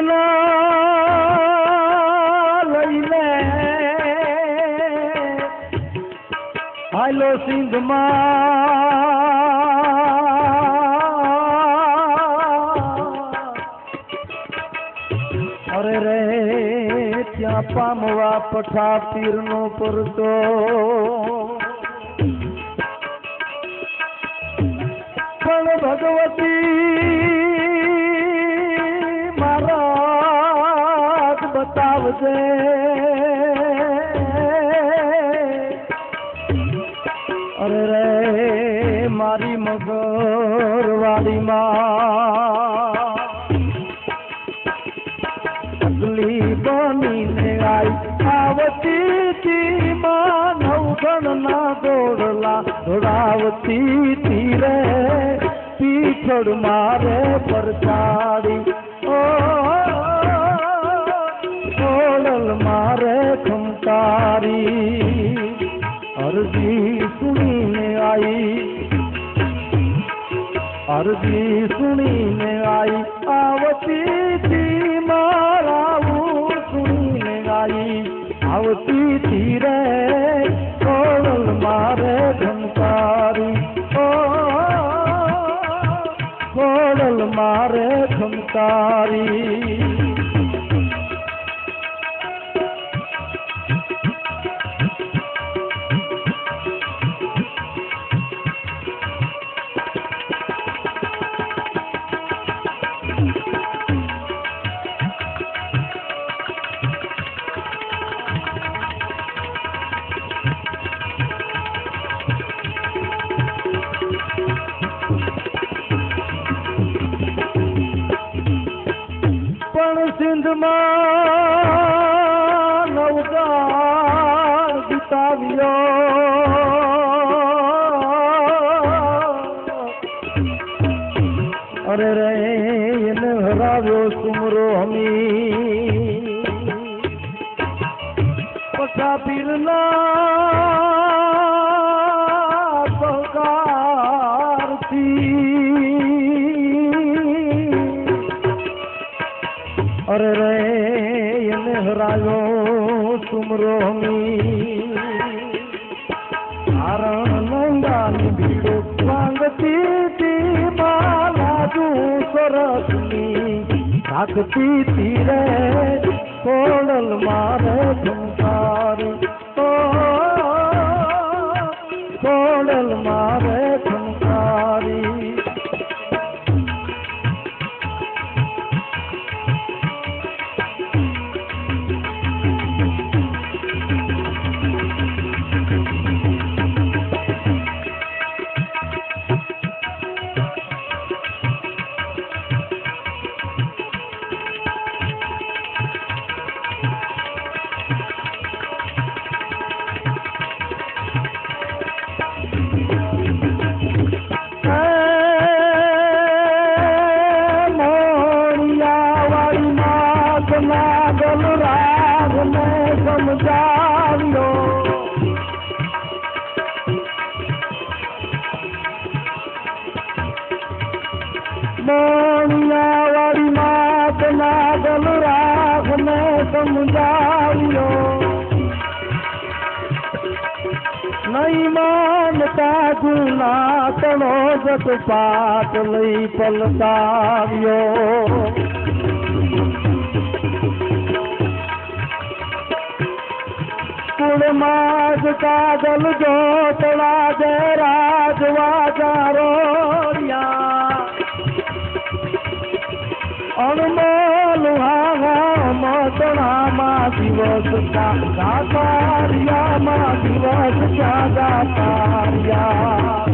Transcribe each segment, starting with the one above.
ના લઈને હાલો સિંધમાં અરે રે ત્યાં પામવા પઠા પીરનો પરતો પણ ભગવતી મારા બતાવજે અરે રે મારી મગર વાડીમાં અગલી બનીને આઈ આવતી માં નવગણ ના દોડલા દોડાવતી તીરે પીછળ મારે પરચાડી ઓડલ મારે ખમકારી અરજી સુણીને આઈ અરજી સુણીને આઈ આવતી મારાવું સુણીને આઈ આવતી તીરે ઓડલ મારે ખમકારી ઓડલ મારે ખમકારી સિંધમાં નવગાર વિતાવ્યો અરે રે એને હરાવ્યો સુમરો હમી પછા પીરના પગારથી અરે રે એને હરાયો સુમરો હમી કારણ નંદાની ભીડો માંગતી બાલાજુ સરસની રાખતી તીરે કોડલ મારે ખમકારી કોડલ મારે ખમકારી મોણિયાવાળી માત નાગલ રાખને સમજાવ્યો નહીં માનતા જૂના તણો જત પાટ લઈ પલટાવ્યો કુળમાં જ કાગલ જોતળા જે રાજવાજારો અણમોલ હાહા મતણામાં દિવસ ગાતારિયામાં દિવસ ગાતારિયા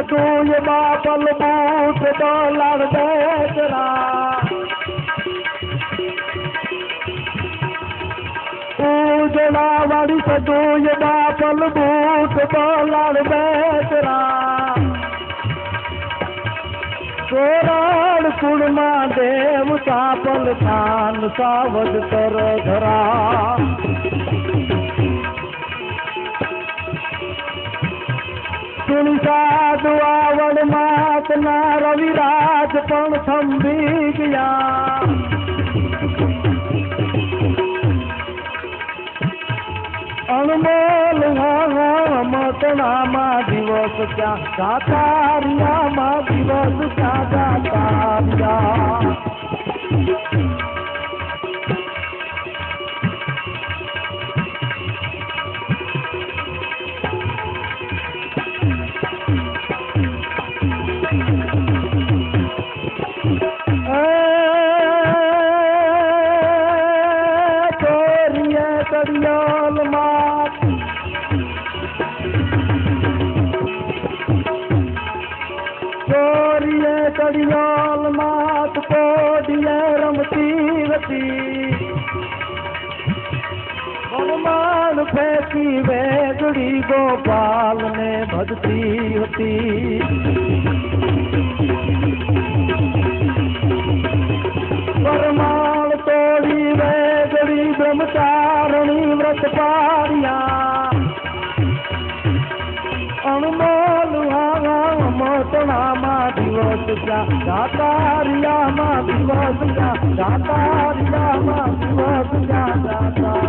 તુય બાપલ બૂટ ડોલર બેચરા ઉજળા પાડી સદોય બાપલ બૂટ બોલાડ બેતરા સોરાડ કુળમાં દેવ સાપલ થાન સાવજ તર ધરા સુણી સાધુ આવડ માતના રવિરાજ પણ થંભી ગયા અણમોલ મતણામાં દિવસ ક્યાં જાતારિયામાં દિવસ ક્યાં જાતારિયા કડિયાલ માત પોડીએ રમતી હતી હનુમાન ફેંકી વેગડી ગોપાલ ને ભજતી હતી પરમાળ તોડી વેગડી બ્રહ્મચારણી વ્રત પાડ્યા અણમોલ મોટણામાં દિવસ ક્યાં જાતારિયામાં દિવસ ક્યાં જાતારિયામાં દિવસ ક્યાં જાતા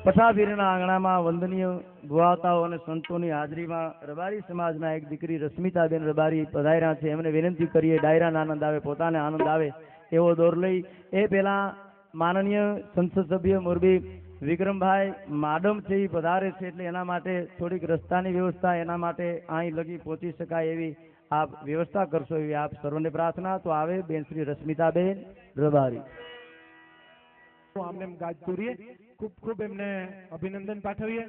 પઠાભીરના આંગણામાં વંદનીય ગુવાતાઓ અને સંતોની હાજરીમાં રબારી સમાજના એક દીકરી રશ્મિતાબેન રબારી પધાર્યા છે. એમને વિનંતી કરીએ ડાયરાનો આનંદ આવે, પોતાને આનંદ આવે એવો દોર લઈ એ પહેલા માનનીય સંસદ સભ્ય મોરબી વિક્રમભાઈ માડમ છે એ પધારે છે એટલે એના માટે થોડીક રસ્તાની વ્યવસ્થા એના માટે અહીં લગી પહોંચી શકાય એવી આપ વ્યવસ્થા કરશો એવી આપ સર્વને પ્રાર્થના. તો આવે બેન શ્રી રશ્મિતાબેન રબારી. આમને ગાજતુરીએ ખૂબ ખૂબ એમને અભિનંદન પાઠવીએ.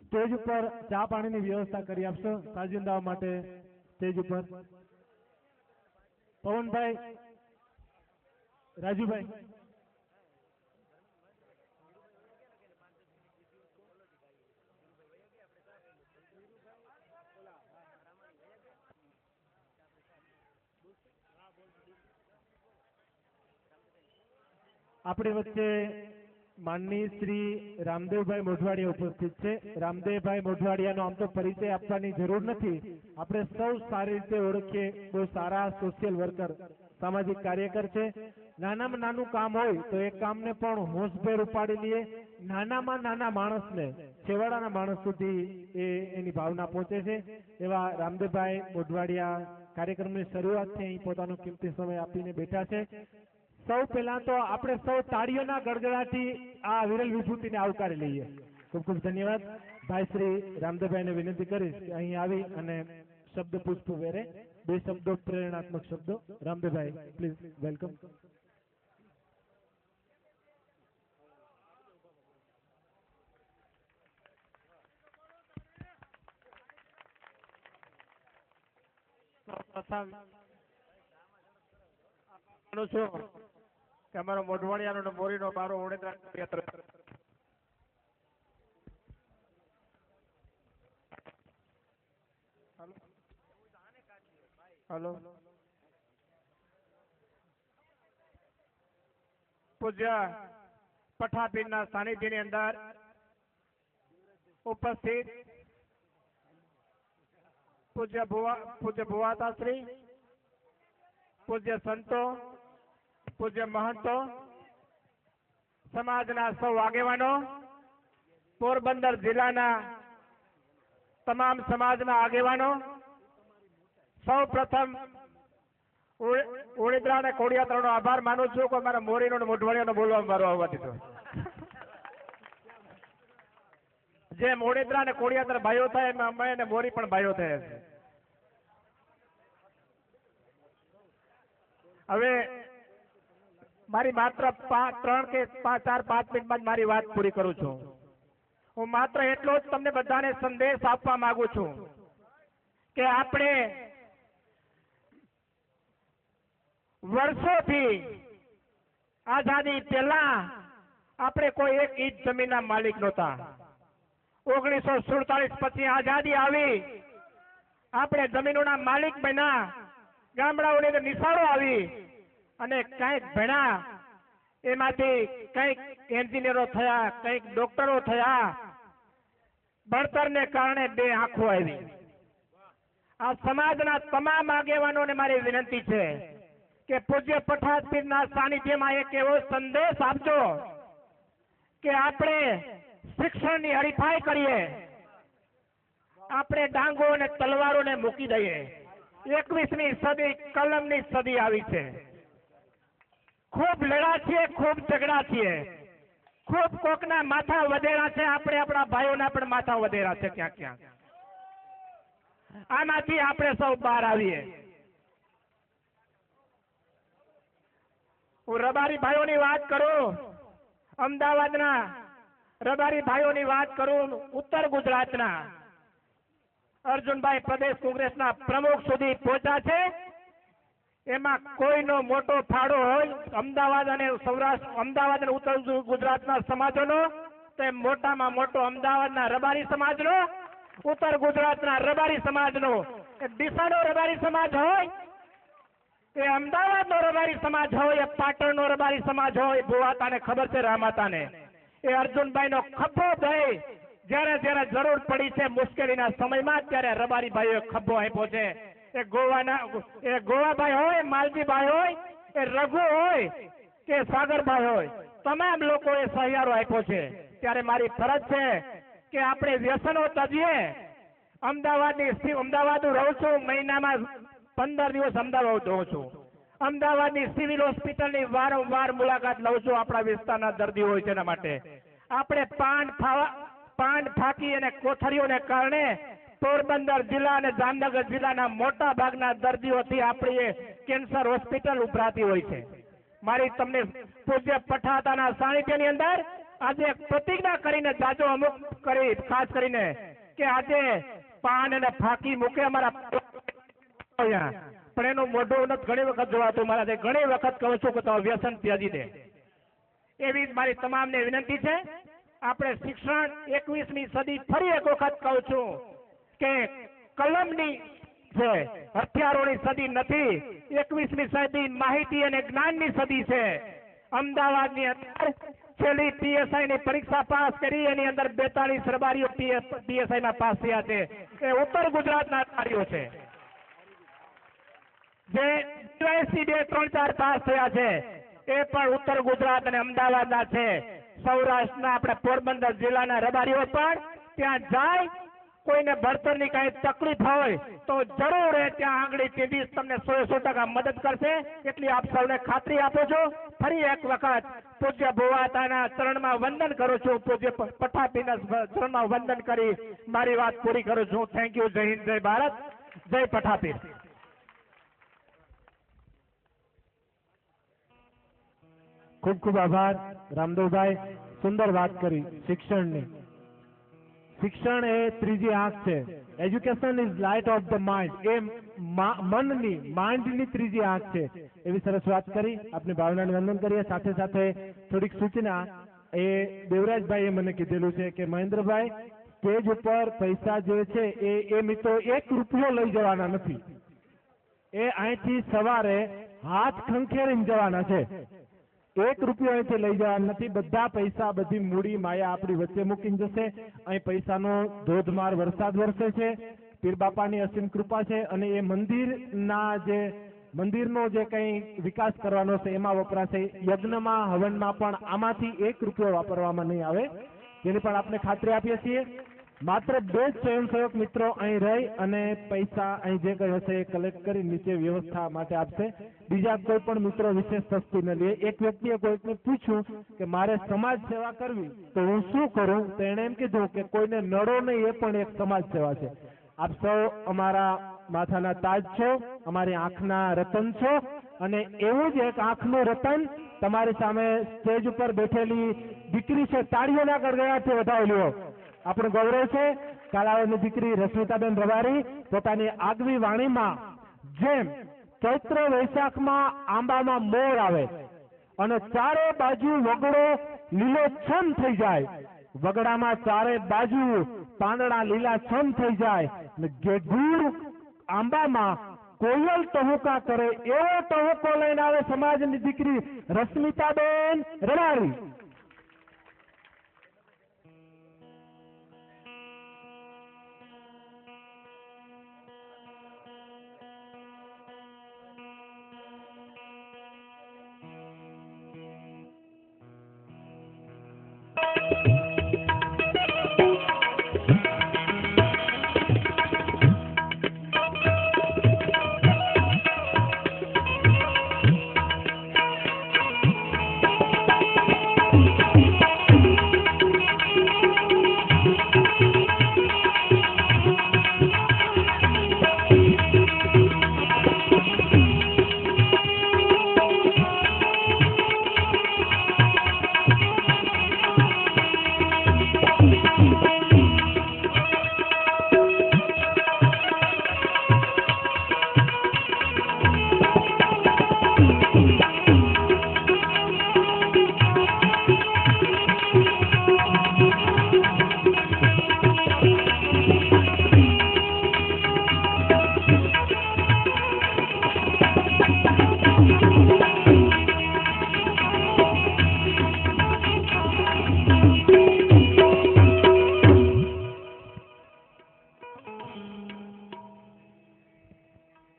સ્ટેજ ઉપર ચા પાણીની વ્યવસ્થા કરી આપશો સાજિંદાઓ માટે. સ્ટેજ ઉપર પવનભાઈ, રાજુભાઈ, આપણી વચ્ચે માનની શ્રી રામદેવભાઈ મોઢવાડિયા ઉપસ્થિત છે. રામદેવભાઈ મોઢવાડિયાનો આમ તો પરિચય આપવાની જરૂર નથી, આપણે સૌ સારી રીતે ઓળખીએ. બહુ સારા સોશિયલ વર્કર, સામાજિક કાર્યકર છે. નાનામાં નાનું કામ હોય તો એ કામને પણ હોંશભેર ઉપાડી લઈએ. નાનામાં નાના માણસને છેવાડાના માણસ સુધી એની ભાવના પહોંચે છે. એવા રામદેવભાઈ મોઢવાડિયા કાર્યક્રમની શરૂઆતથી અહીં પોતાનો કિંમતી સમય આપીને બેઠા છે. સૌ પહેલા તો આપણે સૌ તાળીઓના ગડગડાથી આ વિરલ વિભૂતિને આવકારી લઈએ. ખૂબ ખૂબ ધન્યવાદ. ભાઈ શ્રી રામદેવભાઈને વિનંતી કરીશ કે અહીં આવી અને શબ્દ પુષ્પ વેરે, બે શબ્દો પ્રેરણાત્મક શબ્દો. Ramdevbhai please welcome. કે અમારો મોઢવાડિયાનો મોરીનો બારો ઓળેદરા હલો પૂજ્ય પઠાપીરના સાનિધ્યની અંદર ઉપસ્થિત પૂજ્ય ભુવાતાશ્રી, પૂજ્ય સંતો, પૂજ્ય મહંતો, સમાજના સૌ આગેવાનો, પોરબંદર જિલ્લાના તમામ સમાજના આગેવાનો, સૌ પ્રથમ ઓળીદરા અને ખોડિયાતરનો આભાર માનું છું કે મારા મોરીનો મોઢવાડિયાનો બોલવા મારો આવવા દીધો. જે ઓળીદરા અને ખોડિયાતર ભાઈઓ થાય એમાં અમે અને મોરી પણ ભાઈઓ થયા છે. હવે મારી માત્ર 3 કે 4-5 મિનિટમાં જ મારી વાત પૂરી કરું છું. હું માત્ર એટલો જ તમને બધાને સંદેશ આપવા માંગુ છું કે આપણે વર્ષોથી આઝાદી પહેલા આપણે કોઈ એક ઇંચ જમીનના માલિક નહોતા. 1947 પછી આઝાદી આવી, આપણે જમીનોના માલિક બન્યા, ગામડાઓની અંદર નિશાળો આવી અને કંઈક ભણ્યા, એમાંથી કંઈક એન્જિનિયરો થયા, કંઈક ડોક્ટરો થયા. ભણતરને કારણે 2 આંખો આવી. આ સમાજના તમામ આગેવાનોને મારી વિનંતી છે કે પૂજ્ય પઠાણ પીરના સાનિધ્યમાં એક એવો સંદેશ આપજો કે આપણે શિક્ષણની હરીફાઈ કરીએ, આપણે ડાંગો અને તલવારોને મૂકી દઈએ. 21મી સદી કલમની સદી આવી છે. ખૂબ લડા છીએ, ખૂબ ઝઘડા છીએ, ખૂબ કોકના માથા વધેરા છે, આપણે આપણા ભાઈઓના પણ માથા વધેરા છે ક્યાંક ક્યાંક. આમાંથી આપણે સૌ બહાર આવીએ. હું રબારી ભાઈઓની વાત કરું, અમદાવાદના રબારી ભાઈઓની વાત કરું, ઉત્તર ગુજરાતના અર્જુનભાઈ પ્રદેશ કોંગ્રેસના પ્રમુખ સુધી પહોંચ્યા છે. એમાં કોઈનો મોટો ફાળો હોય અમદાવાદ અને સૌરાષ્ટ્ર, અમદાવાદ અને ઉત્તર ગુજરાતના સમાજોનો, તે મોટામાં મોટો અમદાવાદના રબારી સમાજનો, ઉત્તર ગુજરાતના રબારી સમાજનો, એ ડીસાનો રબારી સમાજ હોય, એ અમદાવાદનો રબારી સમાજ હોય, એ પાટણનો રબારી સમાજ હોય, ભુવાતાને ખબર છે, રામાતાને, એ અર્જુનભાઈનો ખભો દઈ જ્યારે જ્યારે જરૂર પડી છે મુશ્કેલીના સમયમાં, ત્યારે રબારી ભાઈઓએ ખભો આપ્યો છે. એ ગોવાભાઈ હોય, માલજીભાઈ હોય, એ રઘુ હોય કે સાગરભાઈ હોય, તમામ લોકોએ સહિયારો આપ્યો છે. ત્યારે મારી ફરજ છે કે આપણે વ્યસનો તજીએ. અમદાવાદ રહું છું, મહિનામાં 15 દિવસ અમદાવાદ રહું છું. અમદાવાદની સિવિલ હોસ્પિટલની વારંવાર મુલાકાત લઉં છું. આપણા વિસ્તારના દર્દીઓ હોય તેના માટે આપણે પાન ફાંકી અને કોથળીઓને કારણે પોરબંદર જિલ્લા અને જામનગર જિલ્લાના મોટા ભાગના દર્દીઓથી આપણી કેન્સર હોસ્પિટલ ઉભરાતી હોય છે. મારી તમને પૂજ્ય પઠાતાના સાનિધ્યની અંદર આજે પ્રતિજ્ઞા કરીને જાજો અમુક કરી, ખાસ કરીને કે આજે પાન અને ફાંકી મૂકે અમારા, પણ એનું મોઢું નથી ઘણી વખત જોવાતું. મારા ઘણી વખત કહું છું કે તમે વ્યસન ત્યજી દે. એવી જ મારી તમામને વિનંતી છે. આપણે શિક્ષણ 21મી સદી ફરી એક વખત કહું છું કે કલમની છે, હથિયારોની સદી નથી. 21મી સદી માહિતી અને જ્ઞાનની સદી છે. અમદાવાદની અંદર છેલ્લી PSI ની પરીક્ષા પાસ કરી, એની અંદર 42 રબારીઓ PSI માં પાસ થયા છે. એ ઉત્તર ગુજરાતના રબારીઓ છે. જે 2 3 4 પાસ થયા છે એ પણ ઉત્તર ગુજરાત અને અમદાવાદના છે. સૌરાષ્ટ્રના આપણે પોરબંદર જિલ્લાના રબારીઓ પણ ત્યાં જાય, કોઈને ભણતરની કઈ તકલીફ હોય તો જરૂર એ ત્યાં આંગળી ટીંડી તમને 100% મદદ કરશે. એટલી આપ સૌને ખાતરી આપો છો. ફરી એક વખત પૂજ્ય ભુવાતાના ચરણમાં વંદન કરું છું. પૂજ્ય પઠાપીના ચરણમાં વંદન કરી મારી વાત પૂરી કરું છું. Thank you. જય હિન્દ, જય ભારત, જય પઠાપી. ખૂબ ખૂબ આભાર રામદેવભાઈ. સુંદર વાત કરી શિક્ષણની. શિક્ષણ એ ત્રીજી આંખ છે. Education is light of the mind. એ મનની, માઇન્ડની ત્રીજી આંખ છે. એવી સરસ વાત કરી. આપની ભાવનાને વંદન કરીએ. સાથે સાથે થોડીક સૂચના એ દેવરાજભાઈએ મને કીધેલું છે કે મહેન્દ્રભાઈ, સ્ટેજ ઉપર પૈસા જે છે એ મિત્રો 1 રૂપિયો લઈ જવાના નથી. એ અહીંથી સવારે હાથ ખંખેરીને જવાના છે. 1 રૂપિયો અહીંથી લઈ જવાના નથી. બધા પૈસા, બધી મૂડી માયા આપણી વચ્ચે મૂકીને જશે. અહીં પૈસાનો ધોધમાર વરસાદ વરસે છે. પીર બાપાની અસીમ કૃપા છે. અને એ મંદિરનો જે કંઈ વિકાસ કરવાનો છે એમાં વપરાશે. યજ્ઞમાં, હવનમાં પણ આમાંથી 1 રૂપિયો વાપરવામાં નહીં આવે, જેની પણ આપણે ખાતરી આપીએ છીએ. માત્ર 2 જ સ્વયંસેવક મિત્રો અહીં રહી અને પૈસા અહીં જે કંઈ હશે એ કલેક્ટ કરી નીચે વ્યવસ્થા માટે આપશે. બીજા કોઈ પણ મિત્રો વિશેષ સસ્તી ન લે. એક વ્યક્તિએ કોઈકને પૂછ્યું કે મારે સમાજ સેવા કરવી તો હું શું કરું, તો એણે એમ કીધું કે કોઈને નડો નહીં, એ પણ એક સમાજ સેવા છે. આપ સૌ અમારા માથાના તાજ છો, અમારી આંખના રતન છો, અને એવું જ એક આંખનું રતન તમારી સામે સ્ટેજ ઉપર બેઠેલી દીકરી છે. તાળીઓના ગડગડાટથી વધાવી લ્યો. આપણું ગૌરવ છે. કાલાવડની દીકરી રશ્મિતાબેન રબારી પોતાની આગવી વાણીમાં જેમ ચૈત્ર વૈશાખમાં આંબામાં મોર આવે અને ચારે બાજુ વગડો લીલોછમ થઈ જાય, વગડામાં ચારે બાજુ પાંદડા લીલાછમ થઈ જાય અને ગેઢૂર આંબામાં કોયલ ટહુકા કરે એવો ટહુકો લઈને આવે સમાજની દીકરી રશ્મિતાબેન રબારી.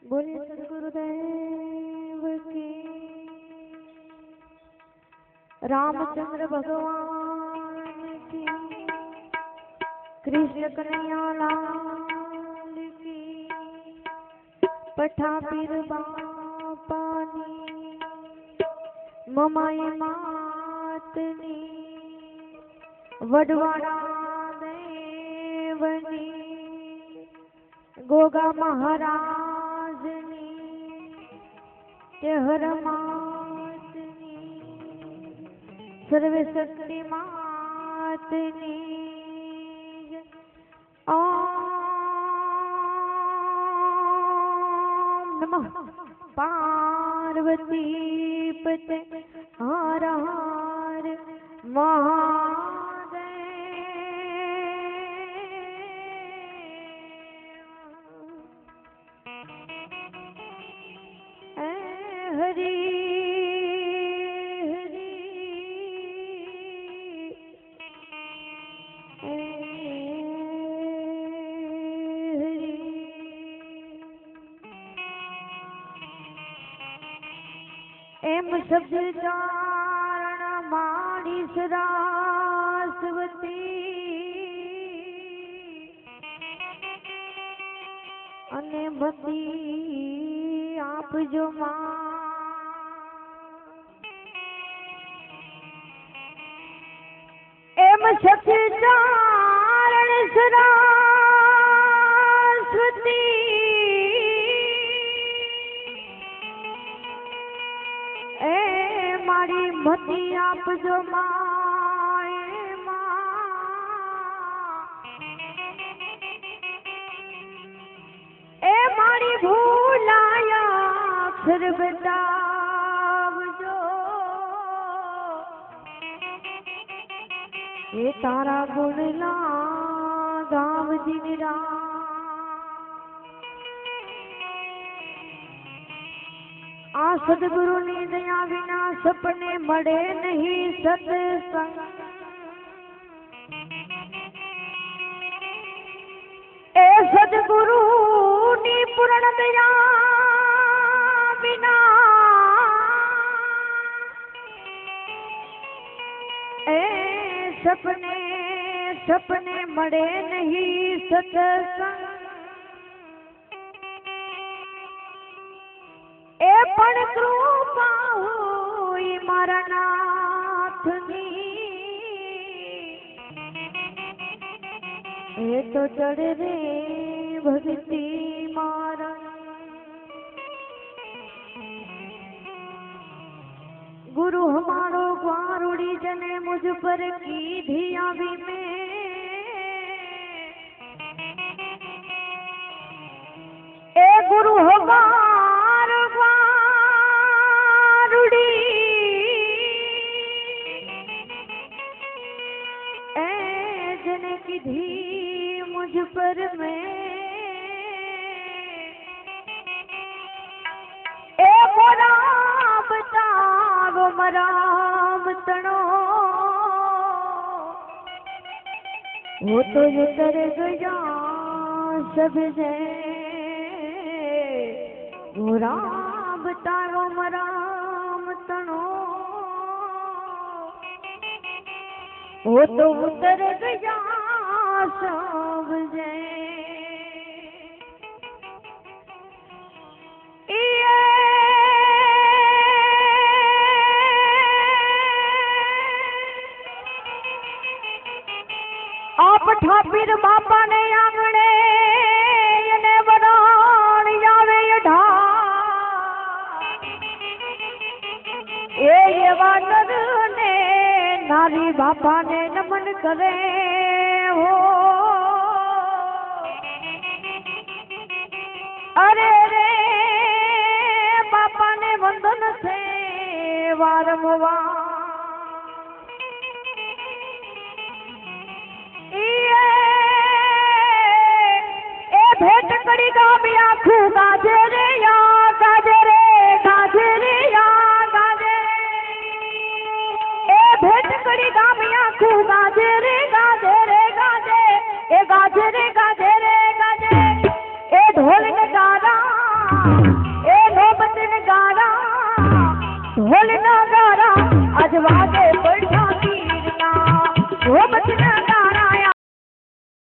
बोलिए सदगुरुदेव की, रामचंद्र भगवान की, कृष्ण कन्हैया लाल की, पठापीर बापानी, ममाई मातनी, वडवाड़ा देवनी, गोगा महाराजनी, तेहर मातनी, सर्वे शक्ति मातनी, ओम नमः पार्वती पते हर हर महादेव। हरि हरि हरि। एम शब्द चारण माणी सरास्वती अने भक्ति आप जो मां एम शक्ति चारण सरास्वती ए मारी भक्ति आप जो मां ए मारी भूलाया अक्षर बतावजो ए तारा गुण ला गाव दिन रात आ सदगुरु नी दया विना सपने मड़े नहीं सत्संग ए सदगुरु नी पूर्ण दया बिना ए सपने सपने मड़े नहीं सत्संग ए पण कृपा हुई मारा नाथनी ए तो चढ़ रे भक्ति मारा गुरु हमारो ग्वारुड़ी जने मुझ पर की धिया भी में ए गुरु हमारो पर में ए मोरा बतावो मराम तणो वो तो उतर गया सब से मोरा बतावो मराम तणो वो तो उतर गया सब से आप ठापीर बापा ने आंगणे ने वराण जावे ढा ये वानर ने नारी बापा ने नमन करे हो अरे रे बापा ने वंदन से वारंवार भेट कड़ी गामी आखू गाजे रे या गाजे रे या गाजे ए भेट कड़ी गामी आखू गाजे रे गाजे ए गाजे रे गाजे ए ढोल नगारा